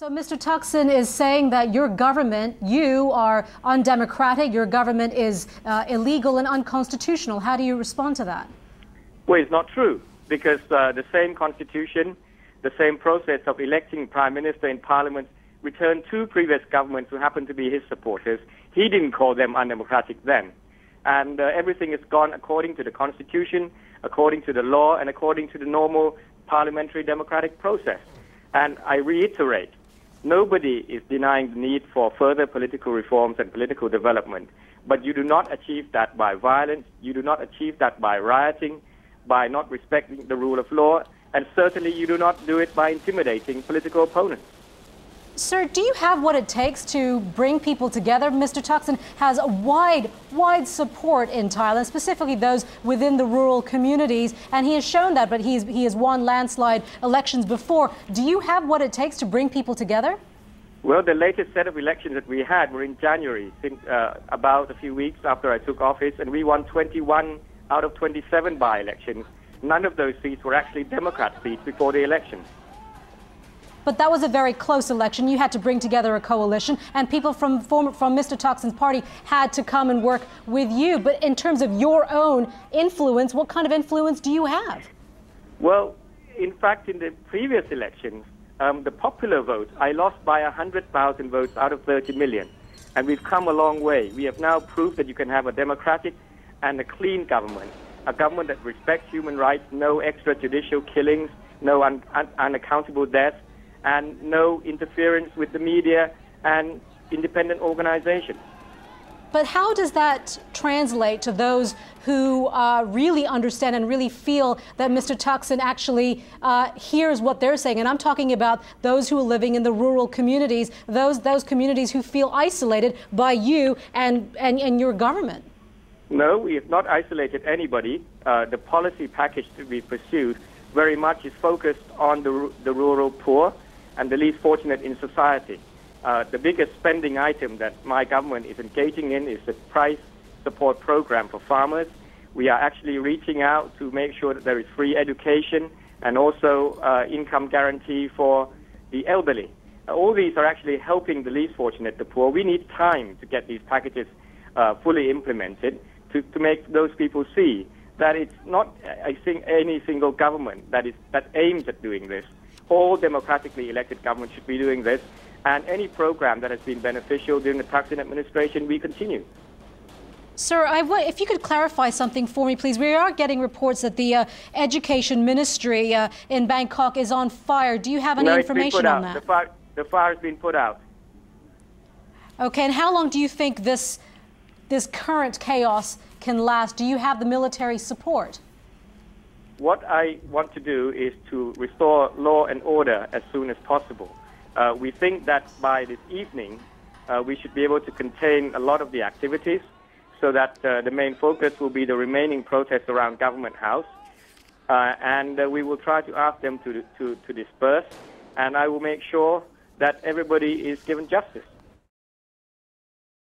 So Mr. Thaksin is saying that your government, you are undemocratic, your government is illegal and unconstitutional. How do you respond to that? Well, it's not true, because the same constitution, the same process of electing prime minister in parliament returned two previous governments who happened to be his supporters. He didn't call them undemocratic then. And everything has gone according to the constitution, according to the law, and according to the normal parliamentary democratic process. And I reiterate, nobody is denying the need for further political reforms and political development. But you do not achieve that by violence, you do not achieve that by rioting, by not respecting the rule of law, and certainly you do not do it by intimidating political opponents. Sir, do you have what it takes to bring people together? Mr. Thaksin has a wide support in Thailand, specifically those within the rural communities, and he has shown that, but he has won landslide elections before. Do you have what it takes to bring people together? Well, the latest set of elections that we had were in January, about a few weeks after I took office, and we won 21 out of 27 by-elections. None of those seats were actually Democrat seats before the elections. But that was a very close election. You had to bring together a coalition, and people from Mr. Thaksin's party had to come and work with you. But in terms of your own influence, what kind of influence do you have? Well, in fact, in the previous elections, the popular vote, I lost by 100,000 votes out of 30 million. And we've come a long way. We have now proved that you can have a democratic and a clean government, a government that respects human rights, no extrajudicial killings, no unaccountable deaths, and no interference with the media and independent organizations. But how does that translate to those who really understand and really feel that Mr. Thaksin actually hears what they're saying? And I'm talking about those who are living in the rural communities, those communities who feel isolated by you and your government. No, we have not isolated anybody. The policy package to be pursued very much is focused on the rural poor and the least fortunate in society. The biggest spending item that my government is engaging in is the price support program for farmers. We are actually reaching out to make sure that there is free education and also income guarantee for the elderly. All these are actually helping the least fortunate, the poor. We need time to get these packages fully implemented to make those people see that it's not, I think, any single government that aims at doing this. All democratically elected governments should be doing this, and any program that has been beneficial during the Thaksin administration, we continue. Sir, if you could clarify something for me, please. We are getting reports that the Education Ministry in Bangkok is on fire. Do you have any information on that? The fire has been put out. Okay, and how long do you think this current chaos can last? Do you have the military support? What I want to do is to restore law and order as soon as possible. We think that by this evening, we should be able to contain a lot of the activities so that the main focus will be the remaining protests around Government House. And we will try to ask them to disperse, and I will make sure that everybody is given justice.